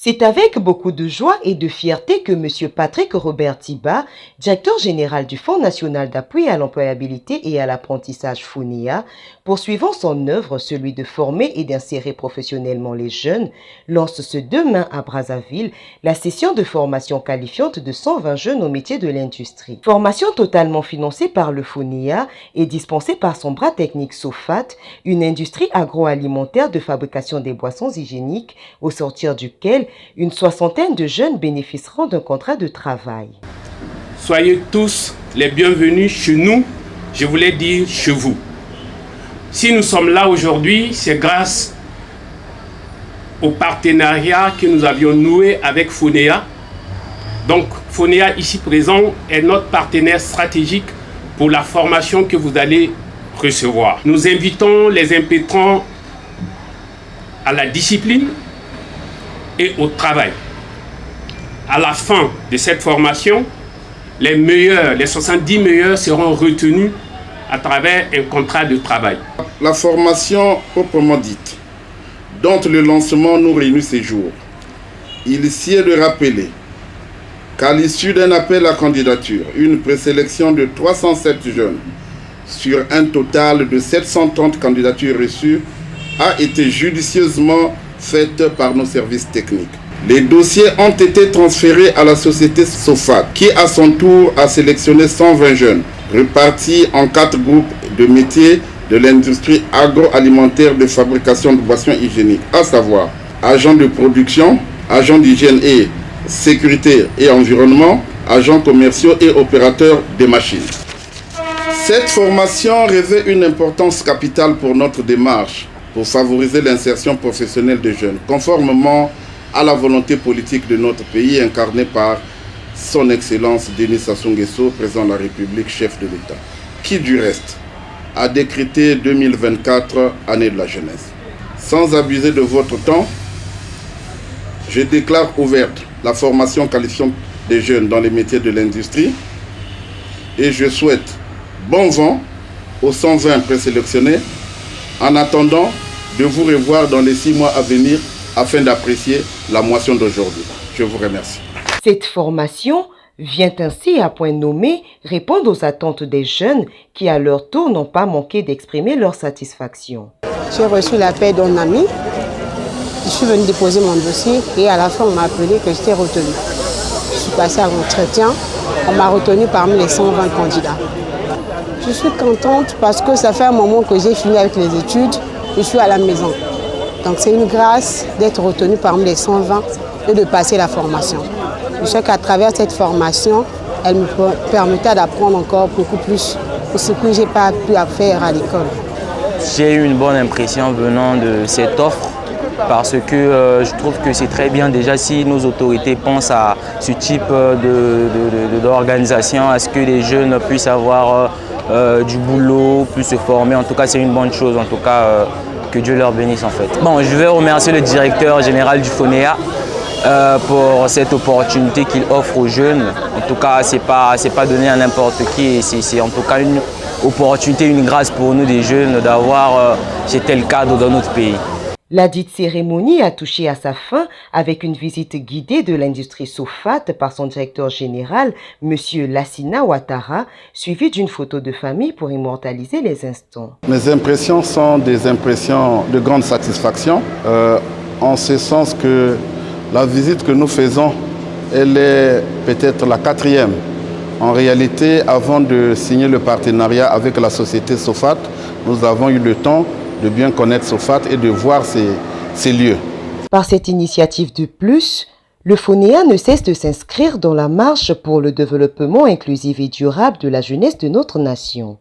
C'est avec beaucoup de joie et de fierté que M. Patrick Robert Tiba, directeur général du Fonds national d'appui à l'employabilité et à l'apprentissage FONEA, poursuivant son œuvre, celui de former et d'insérer professionnellement les jeunes, lance ce demain à Brazzaville la session de formation qualifiante de 120 jeunes au métier de l'industrie. Formation totalement financée par le FONEA et dispensée par son bras technique SOFAT, une industrie agroalimentaire de fabrication des boissons hygiéniques, au sortir duquel une soixantaine de jeunes bénéficieront d'un contrat de travail. Soyez tous les bienvenus chez nous, je voulais dire chez vous. Si nous sommes là aujourd'hui, c'est grâce au partenariat que nous avions noué avec FONEA. Donc FONEA ici présent est notre partenaire stratégique pour la formation que vous allez recevoir. Nous invitons les impétrants à la discipline et au travail. À la fin de cette formation, les 70 meilleurs seront retenus à travers un contrat de travail. La formation proprement dite, dont le lancement nous réunit ces jours, il s'y est de rappeler qu'à l'issue d'un appel à candidature, une présélection de 307 jeunes sur un total de 730 candidatures reçues a été judicieusement faite par nos services techniques. Les dossiers ont été transférés à la société SOFAT, qui à son tour a sélectionné 120 jeunes, répartis en 4 groupes de métiers de l'industrie agroalimentaire de fabrication de boissons hygiéniques, à savoir agents de production, agents d'hygiène et sécurité et environnement, agents commerciaux et opérateurs des machines. Cette formation revêt une importance capitale pour notre démarche pour favoriser l'insertion professionnelle des jeunes, conformément à la volonté politique de notre pays incarnée par son Excellence Denis Sassou Nguesso, président de la République, chef de l'État, qui du reste a décrété 2024 année de la jeunesse. Sans abuser de votre temps, je déclare ouverte la formation qualifiante des jeunes dans les métiers de l'industrie et je souhaite bon vent aux 120 présélectionnés en attendant de vous revoir dans les 6 mois à venir afin d'apprécier la moisson d'aujourd'hui. Je vous remercie. Cette formation vient ainsi à point nommé répondre aux attentes des jeunes qui à leur tour n'ont pas manqué d'exprimer leur satisfaction. J'ai reçu l'appel d'un ami, je suis venue déposer mon dossier et à la fin on m'a appelé que j'étais retenue. Je suis passée à l'entretien, on m'a retenue parmi les 120 candidats. Je suis contente parce que ça fait un moment que j'ai fini avec les études, je suis à la maison. Donc c'est une grâce d'être retenue parmi les 120 et de passer la formation. Je sais qu'à travers cette formation, elle me permettait d'apprendre encore beaucoup plus que ce que je n'ai pas pu faire à l'école. J'ai eu une bonne impression venant de cette offre parce que je trouve que c'est très bien déjà si nos autorités pensent à ce type d'organisation, à ce que les jeunes puissent avoir du boulot, puissent se former. En tout cas, c'est une bonne chose. En tout cas, que Dieu leur bénisse en fait. Bon, je vais remercier le directeur général du FONEA pour cette opportunité qu'il offre aux jeunes. En tout cas, c'est pas donné à n'importe qui. C'est en tout cas une opportunité, une grâce pour nous des jeunes d'avoir ce tel cadre dans notre pays. La dite cérémonie a touché à sa fin avec une visite guidée de l'industrie SOFAT par son directeur général, M. Lassina Ouattara, suivie d'une photo de famille pour immortaliser les instants. Mes impressions sont des impressions de grande satisfaction, en ce sens que la visite que nous faisons, elle est peut-être la 4e. En réalité, avant de signer le partenariat avec la société SOFAT, nous avons eu le temps de bien connaître SOFAT et de voir ces lieux. Par cette initiative de plus, le FONEA ne cesse de s'inscrire dans la marche pour le développement inclusif et durable de la jeunesse de notre nation.